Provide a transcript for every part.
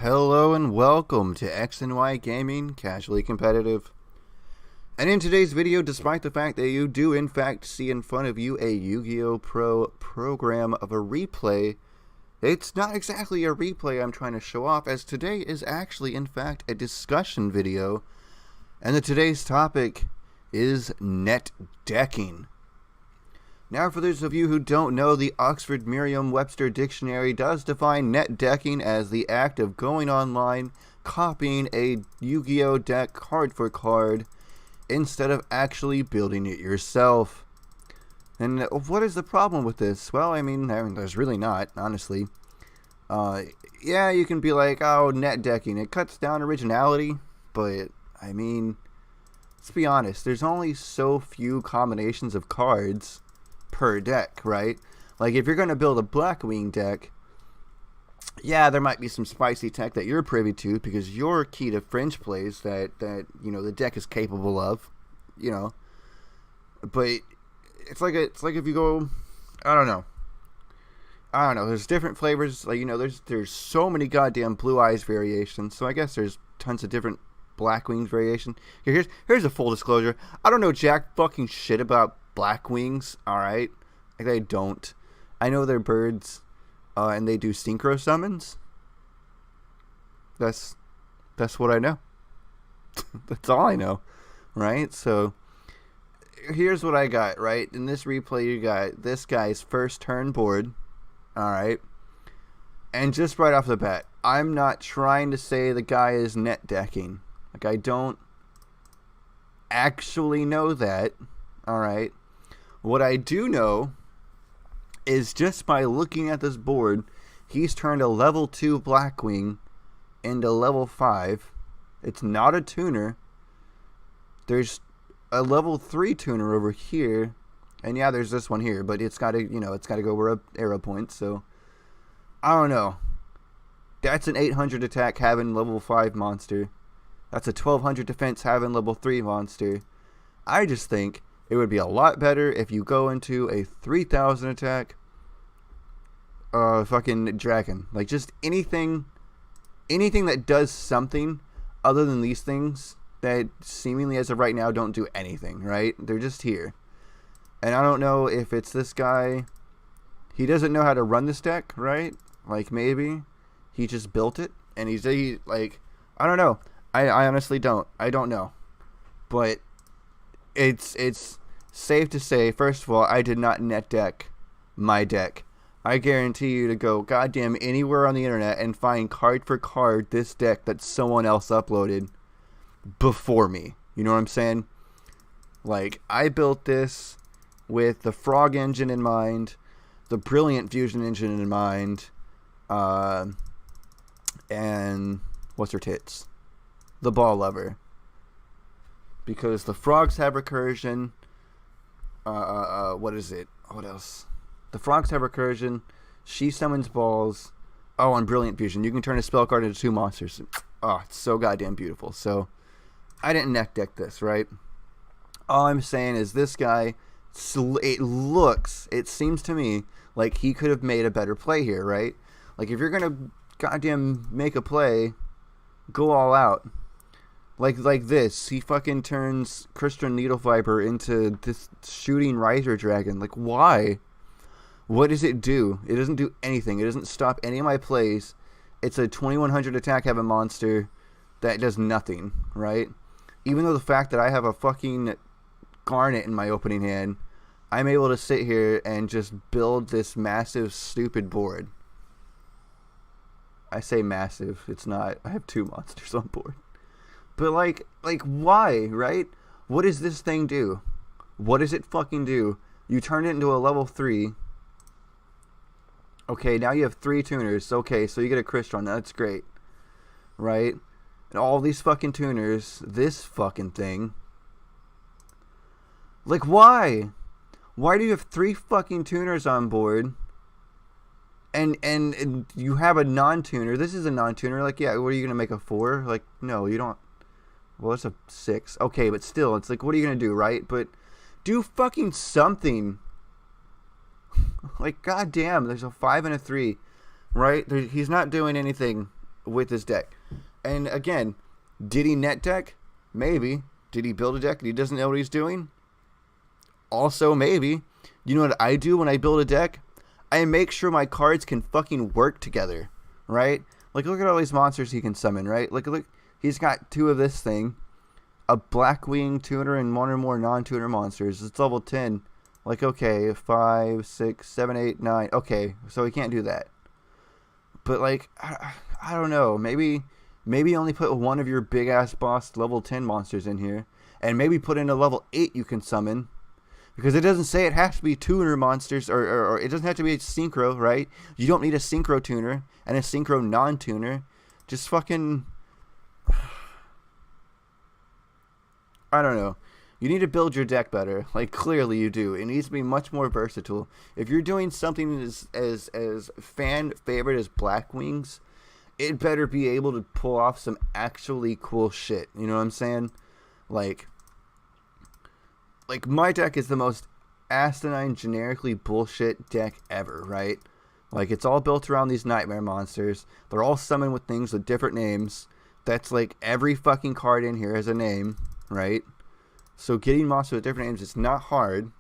Hello and welcome to X and Y Gaming, casually competitive. And in today's video, despite the fact that you do in fact see in front of you a Yu-Gi-Oh! Pro program of a replay, it's not exactly a replay I'm trying to show off, as today is actually in fact a discussion video, and today's topic is net decking. Now, for those of you who don't know, the Oxford Merriam-Webster Dictionary does define net decking as the act of going online, copying a Yu-Gi-Oh! Deck card for card, instead of actually building it yourself. And what is the problem with this? Well, I mean there's really not, honestly. Yeah, you can be like, oh, net decking, it cuts down originality, but, I mean, let's be honest, there's only so few combinations of cards per deck, right? Like, if you're going to build a Blackwing deck, yeah, there might be some spicy tech that you're privy to because you're key to fringe plays that you know the deck is capable of, you know. But it's like if you go, I don't know. There's different flavors, like, you know, there's so many goddamn Blue Eyes variations. So I guess there's tons of different Blackwings variation. Here's a full disclosure. I don't know jack fucking shit about Blackwings, alright? Like, I don't. I know they're birds, and they do synchro summons. That's what I know. That's all I know, right? So, here's what I got, right? In this replay, you got this guy's first turn board, alright? And just right off the bat, I'm not trying to say the guy is net decking. Like, I don't actually know that, alright? What I do know is just by looking at this board, he's turned a level 2 Blackwing into level 5. It's not a tuner. There's a level 3 tuner over here. And yeah, there's this one here, but it's got to, you know, it's got to go where a arrow points. So, I don't know. That's an 800 attack having level 5 monster. That's a 1200 defense having level 3 monster. I just think it would be a lot better if you go into a 3000 attack fucking dragon. Like, just anything that does something other than these things that seemingly as of right now don't do anything, right? They're just here. And I don't know if it's this guy. He doesn't know how to run this deck, right? Like, maybe he just built it and he like, I don't know. I honestly don't. I don't know. But it's safe to say, first of all, I did not net deck my deck. I guarantee you to go goddamn anywhere on the internet and find card for card this deck that someone else uploaded before me. You know what I'm saying? Like, I built this with the Frog engine in mind, the Brilliant Fusion engine in mind, and what's her tits? The Ball Lover. Because the frogs have recursion. What is it? What else? The frogs have recursion. She summons balls. Oh, and Brilliant Fusion. You can turn a spell card into 2 monsters. Oh, it's so goddamn beautiful. So, I didn't net deck this, right? All I'm saying is this guy, it seems to me like he could have made a better play here, right? Like, if you're going to goddamn make a play, go all out. Like this, he fucking turns Crystal Needle Viper into this shooting Riser Dragon. Like, why? What does it do? It doesn't do anything. It doesn't stop any of my plays. It's a 2100 attack having monster that does nothing, right? Even though the fact that I have a fucking Garnet in my opening hand, I'm able to sit here and just build this massive, stupid board. I say massive. It's not. I have 2 monsters on board. But, like, why, right? What does this thing do? What does it fucking do? You turn it into a level 3. Okay, now you have 3 tuners. Okay, so you get a Crystron. That's great. Right? And all these fucking tuners. This fucking thing. Like, why? Why do you have 3 fucking tuners on board? And you have a non-tuner. This is a non-tuner. Like, yeah, what are you going to make a 4? Like, no, you don't. Well, it's a 6. Okay, but still, it's like, what are you going to do, right? But do fucking something. Like, goddamn, there's a 5 and a 3, right? He's not doing anything with this deck. And again, did he net deck? Maybe. Did he build a deck and he doesn't know what he's doing? Also, maybe. You know what I do when I build a deck? I make sure my cards can fucking work together, right? Like, look at all these monsters he can summon, right? Look, he's got 2 of this thing, a Blackwing tuner, and 1 or more non-tuner monsters. It's level 10. Like, okay, 5, 6, 7, 8, 9. Okay, so he can't do that. But, like, I don't know. Maybe only put 1 of your big-ass boss level 10 monsters in here. And maybe put in a level 8 you can summon. Because it doesn't say it has to be tuner monsters, or it doesn't have to be a synchro, right? You don't need a synchro tuner and a synchro non-tuner. Just fucking... I don't know. You need to build your deck better. Like, clearly you do. It needs to be much more versatile. If you're doing something as fan favorite as Blackwings, it better be able to pull off some actually cool shit. You know what I'm saying? Like my deck is the most asinine, generically bullshit deck ever, right? Like, it's all built around these nightmare monsters. They're all summoned with things with different names. That's like every fucking card in here has a name, right? So getting monsters with different names is not hard.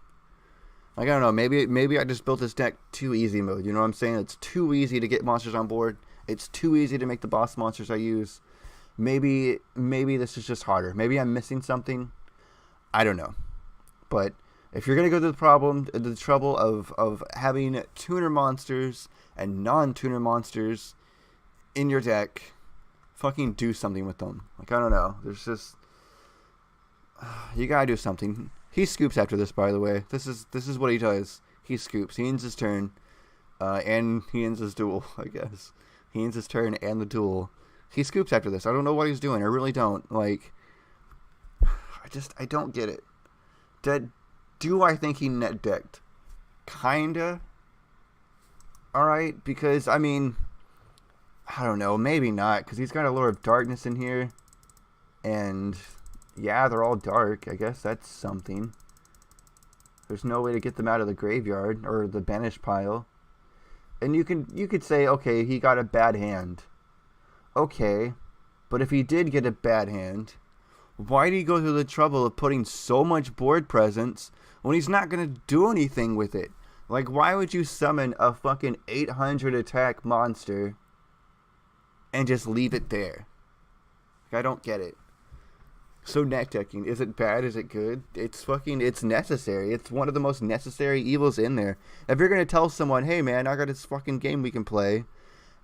Like, I don't know, maybe I just built this deck too easy mode, you know what I'm saying? It's too easy to get monsters on board. It's too easy to make the boss monsters I use. Maybe this is just harder. Maybe I'm missing something. I don't know. But if you're going to go to the trouble of having tuner monsters and non-tuner monsters in your deck, fucking do something with them. Like, I don't know. There's just... You gotta do something. He scoops after this, by the way. This is what he does. He scoops. He ends his turn. And he ends his duel, I guess. He ends his turn and the duel. He scoops after this. I don't know what he's doing. I really don't. Like... I don't get it. Do I think he net decked? Kinda. Alright, because, I mean, I don't know, maybe not, because he's got a Lord of Darkness in here, and, yeah, they're all dark. I guess that's something. There's no way to get them out of the graveyard, or the banished pile. And you could say, okay, he got a bad hand. Okay, but if he did get a bad hand... Why did he go through the trouble of putting so much board presence when he's not going to do anything with it? Like, why would you summon a fucking 800 attack monster and just leave it there? Like, I don't get it. So net decking, is it bad? Is it good? It's necessary. It's one of the most necessary evils in there. If you're going to tell someone, hey man, I got this fucking game we can play,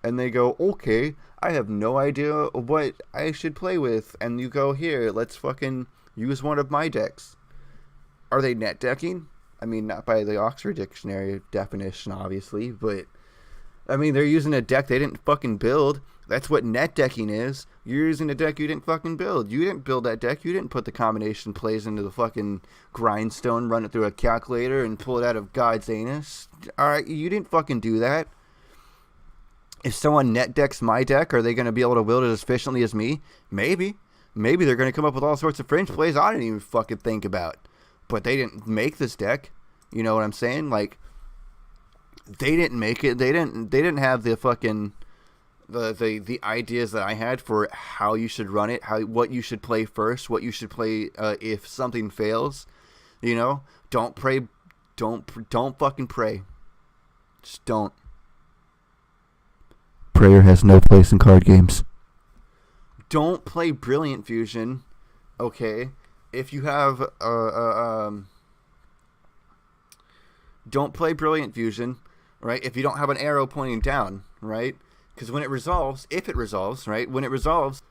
and they go, okay, I have no idea what I should play with. And you go, here, let's fucking use one of my decks. Are they net decking? I mean, not by the Oxford Dictionary definition, obviously. But, I mean, they're using a deck they didn't fucking build. That's what net decking is. You're using a deck you didn't fucking build. You didn't build that deck. You didn't put the combination plays into the fucking grindstone, run it through a calculator, and pull it out of God's anus. Alright, you didn't fucking do that. If someone net decks my deck, are they going to be able to wield it as efficiently as me? Maybe. Maybe they're going to come up with all sorts of fringe plays I didn't even fucking think about. But they didn't make this deck. You know what I'm saying? Like, they didn't make it. They didn't have the fucking the ideas that I had for how you should run it, what you should play first, what you should play if something fails. You know, don't pray. Don't fucking pray. Just don't. Prayer has no place in card games. Don't play Brilliant Fusion, okay? If you have don't play Brilliant Fusion, right? If you don't have an arrow pointing down, right? Because when it resolves, if it resolves, right? When it resolves,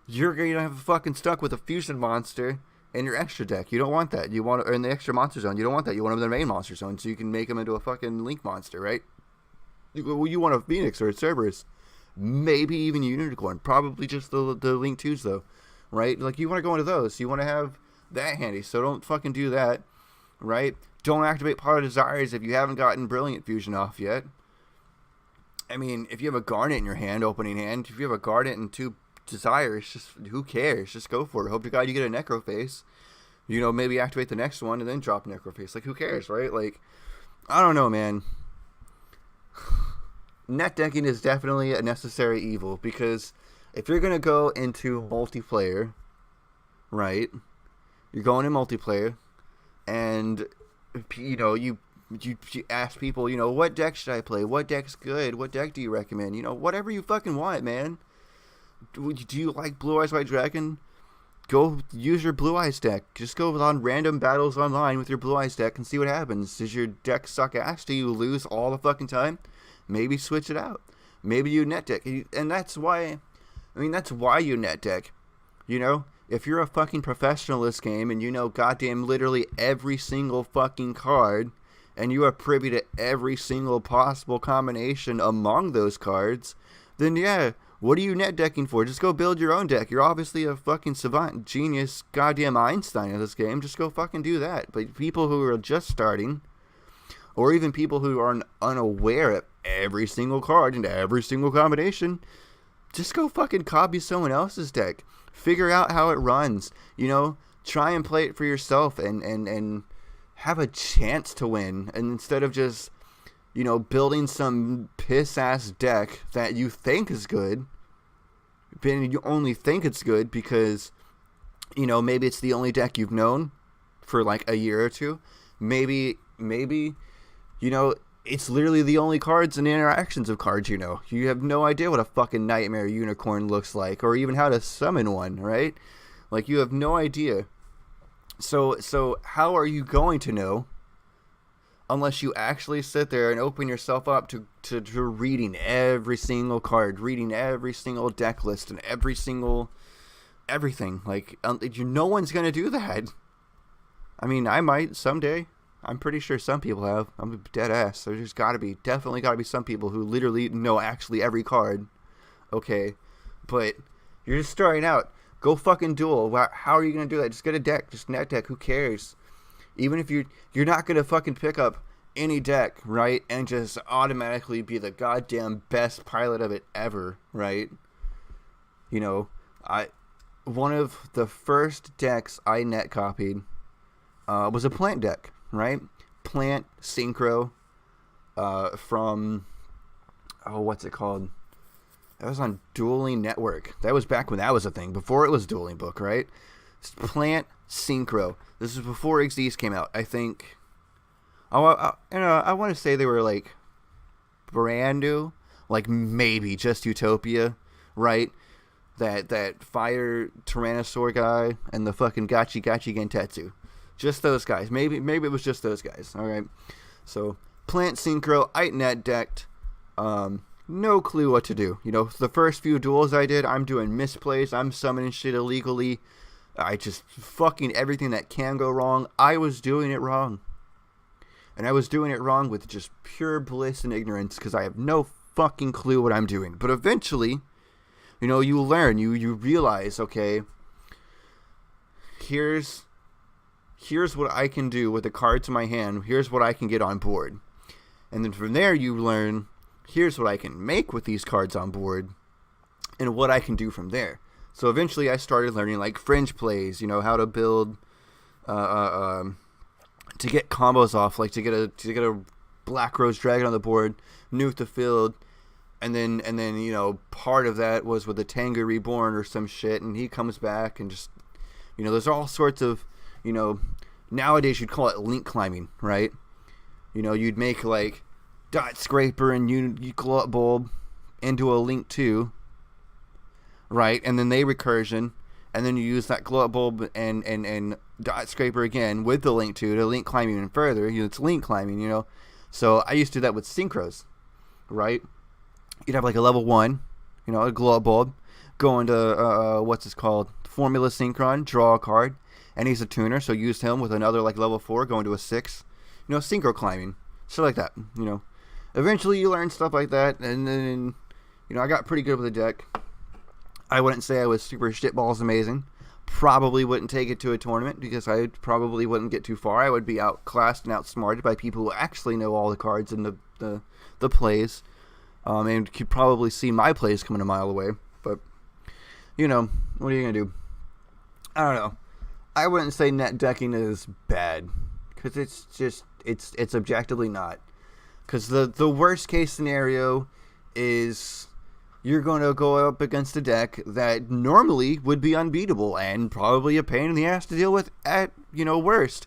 you're gonna have fucking stuck with a fusion monster in your extra deck. You don't want that. You want, or in the extra monster zone. You don't want that. You want them in the main monster zone, so you can make them into a fucking Link monster, right? You want a Phoenix or a Cerberus, maybe even a Unicorn, probably just the Link 2s though, right? Like, you want to go into those, you want to have that handy, so don't fucking do that, right? Don't activate Pot of Desires if you haven't gotten Brilliant Fusion off yet. I mean, if you have a Garnet in your hand, opening hand, if you have a Garnet and 2 Desires, just, who cares? Just go for it. Hope to God you get a Necroface. You know, maybe activate the next one and then drop Necroface. Like, who cares, right? Like, I don't know, man. net decking is definitely a necessary evil, because if you're gonna go into multiplayer, right? You're going in multiplayer, and you ask people, what deck should I play? What deck's good? What deck do you recommend? Whatever you fucking want, man. Do you like Blue Eyes White Dragon? Go use your Blue Eyes deck. Just go on random battles online with your Blue Eyes deck and see what happens. Does your deck suck ass? Do you lose all the fucking time? Maybe switch it out. Maybe you net deck. And that's why you net deck. If you're a fucking professional in this game and you know goddamn literally every single fucking card, and you are privy to every single possible combination among those cards, then yeah, what are you net decking for? Just go build your own deck. You're obviously a fucking savant, genius, goddamn Einstein of this game. Just go fucking do that. But people who are just starting, or even people who are unaware of every single card and every single combination, just go fucking copy someone else's deck. Figure out how it runs. Try and play it for yourself and have a chance to win. And instead of just, building some piss-ass deck that you think is good, but you only think it's good because, maybe it's the only deck you've known for like a year or two. Maybe, it's literally the only cards and interactions of cards you know. You have no idea what a fucking Nightmare Unicorn looks like, or even how to summon one, right? Like, you have no idea. So how are you going to know unless you actually sit there and open yourself up to reading every single card, reading every single deck list, and everything? Like, no one's going to do that. I mean, I might someday. I'm pretty sure some people have. I'm a dead ass. There's definitely got to be some people who literally know actually every card. Okay, but you're just starting out. Go fucking duel. How are you going to do that? Just get a deck. Just net deck. Who cares? Even if you're not going to fucking pick up any deck, right? And just automatically be the goddamn best pilot of it ever, right? One of the first decks I net copied was a plant deck. Right? Plant Synchro from, what's it called? That was on Dueling Network. That was back when that was a thing, before it was Dueling Book, right? Plant Synchro. This is before Xyz came out, I think. I want to say they were like brand new, like maybe just Utopia, right? That Fire Tyrannosaur guy and the fucking Gachi Gentetsu. Just those guys. Maybe it was just those guys. All right. So Plant Synchro, I net decked. No clue what to do. The first few duels I did, I'm doing misplays. I'm summoning shit illegally. I just fucking everything that can go wrong. I was doing it wrong. And I was doing it wrong with just pure bliss and ignorance because I have no fucking clue what I'm doing. But eventually, you learn. You realize, okay, here's what I can do with the cards in my hand. Here's what I can get on board. And then from there, you learn, here's what I can make with these cards on board and what I can do from there. So eventually I started learning like fringe plays, how to build, to get combos off, like to get a Black Rose Dragon on the board, nuke the field. And then part of that was with a Tengu Reborn or some shit. And he comes back and just, there's all sorts of, nowadays you'd call it link climbing, right? You'd make like Dot Scraper and you glow up bulb into a link 2, right? And then they recursion, and then you use that glow up bulb and Dot Scraper again with the link 2 to link climb even further. It's link climbing, So I used to do that with synchros, right? You'd have like a level 1, a glow up bulb, go into what's this called? Formula Synchron, draw a card. And he's a tuner, so use him with another like level 4, going to a 6. Synchro climbing. Shit like that, Eventually you learn stuff like that, and then, I got pretty good with the deck. I wouldn't say I was super shitballs amazing. Probably wouldn't take it to a tournament, because I probably wouldn't get too far. I would be outclassed and outsmarted by people who actually know all the cards and the plays. And could probably see my plays coming a mile away. But, what are you going to do? I don't know. I wouldn't say net decking is bad, because it's objectively not. Because the worst case scenario is you're going to go up against a deck that normally would be unbeatable and probably a pain in the ass to deal with at, worst.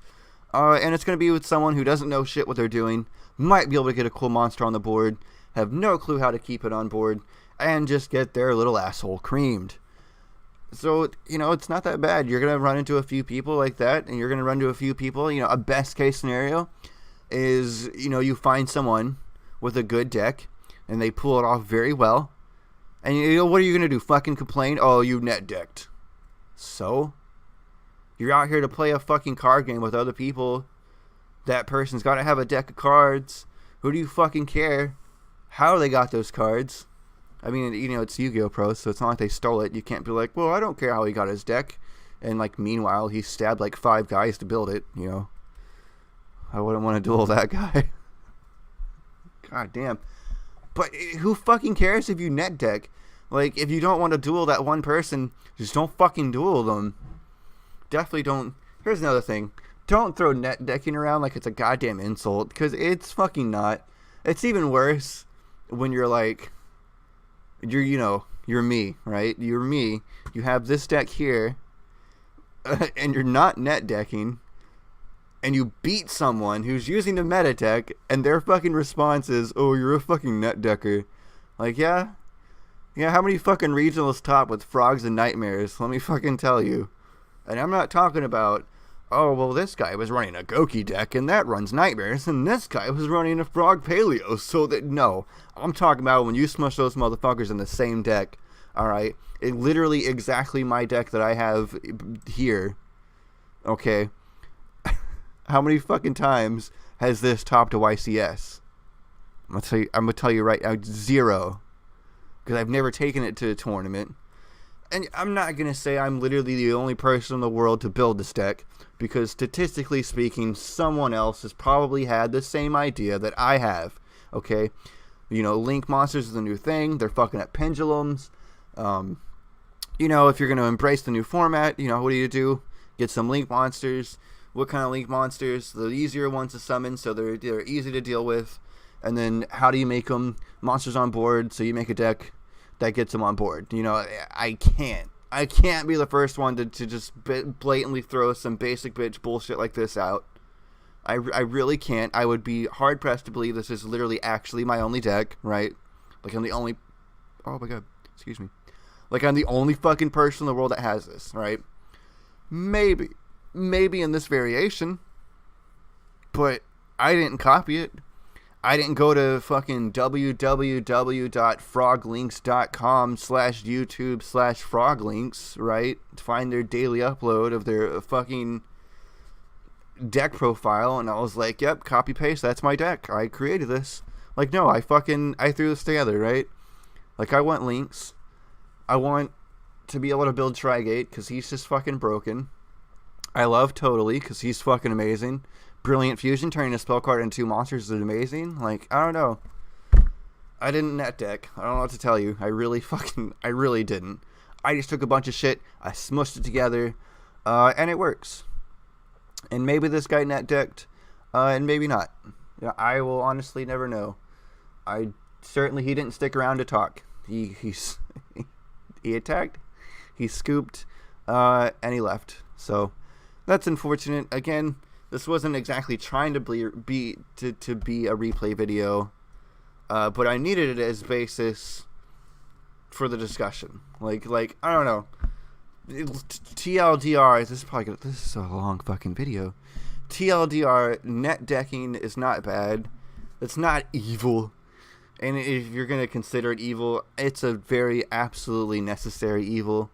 And it's going to be with someone who doesn't know shit what they're doing, might be able to get a cool monster on the board, have no clue how to keep it on board, and just get their little asshole creamed. So, it's not that bad. You're going to run into a few people like that, and you're going to run into a few people. A best case scenario is, you find someone with a good deck, and they pull it off very well. And, what are you going to do? Fucking complain? Oh, you net decked. So? You're out here to play a fucking card game with other people. That person's got to have a deck of cards. Who do you fucking care how they got those cards? I mean, it's Yu-Gi-Oh! Pro, so it's not like they stole it. You can't be like, well, I don't care how he got his deck. And, meanwhile, he stabbed, 5 guys to build it, I wouldn't want to duel that guy. God damn. But who fucking cares if you net deck? If you don't want to duel that one person, just don't fucking duel them. Definitely don't. Here's another thing. Don't throw net decking around like it's a goddamn insult, because it's fucking not. It's even worse when you're you're me, right? You're me. You have this deck here, and you're not net decking, and you beat someone who's using the meta deck, and their fucking response is, oh, you're a fucking net decker. Yeah, how many fucking regionals top with frogs and nightmares? Let me fucking tell you. And I'm not talking about, oh, well, this guy was running a Goki deck, and that runs nightmares, and this guy was running a frog paleo, so that, no. I'm talking about when you smush those motherfuckers in the same deck, alright? It literally exactly my deck that I have here, okay? How many fucking times has this topped a YCS? I'm gonna tell you right now, 0. Because I've never taken it to a tournament. And I'm not going to say I'm literally the only person in the world to build this deck, because statistically speaking, someone else has probably had the same idea that I have, okay? Link monsters is a new thing. They're fucking at pendulums. If you're going to embrace the new format, what do? Get some link monsters. What kind of link monsters? The easier ones to summon, so they're easy to deal with. And then how do you make them monsters on board? So you make a deck that gets them on board. I can't be the first one to just blatantly throw some basic bitch bullshit like this out. I really can't. I would be hard pressed to believe this is literally actually my only deck, right? I'm the only, oh my god, excuse me. I'm the only fucking person in the world that has this, right? Maybe in this variation, but I didn't copy it. I didn't go to fucking www.froglinks.com/YouTube/froglinks, right? To find their daily upload of their fucking deck profile, and I was like, yep, copy paste, that's my deck. I created this. No, I threw this together, right? I want links. I want to be able to build Trigate, because he's just fucking broken. I love Totally, because he's fucking amazing. Brilliant Fusion, turning a spell card into 2 monsters is amazing. I don't know. I didn't net deck. I don't know what to tell you. I really didn't. I just took a bunch of shit, I smushed it together, and it works. And maybe this guy net decked, and maybe not. I will honestly never know. He didn't stick around to talk. He attacked, he scooped, and he left. So that's unfortunate. Again, this wasn't exactly trying to be a replay video, but I needed it as basis for the discussion. I don't know. TLDR, this is a long fucking video. TLDR, net decking is not bad. It's not evil. And if you're going to consider it evil, it's a very absolutely necessary evil.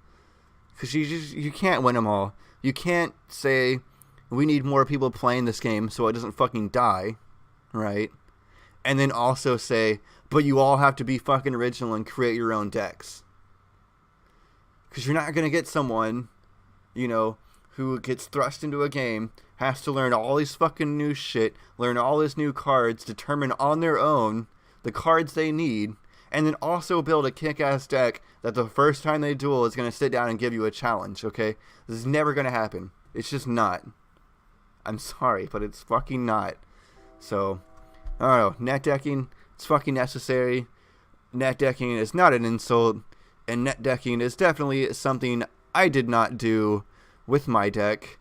Because you can't win them all. You can't say, we need more people playing this game so it doesn't fucking die, right? And then also say, but you all have to be fucking original and create your own decks. Because you're not going to get someone, who gets thrust into a game, has to learn all these fucking new shit, learn all these new cards, determine on their own the cards they need, and then also build a kick-ass deck that the first time they duel is going to sit down and give you a challenge, okay? This is never going to happen. It's just not. I'm sorry, but it's fucking not. So, I don't know. Net decking, it's fucking necessary. net decking is not an insult, and net decking is definitely something I did not do with my deck.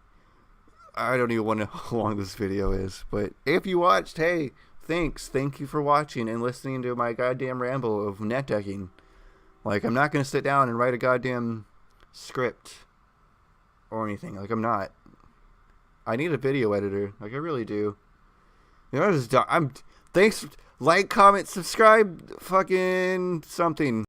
I don't even know how long this video is, but if you watched, hey, thanks. Thank you for watching and listening to my goddamn ramble of net decking. Like, I'm not going to sit down and write a goddamn script or anything. Like, I'm not. I need a video editor. Like, I really do. You know, thanks. Like, comment, subscribe, fucking something.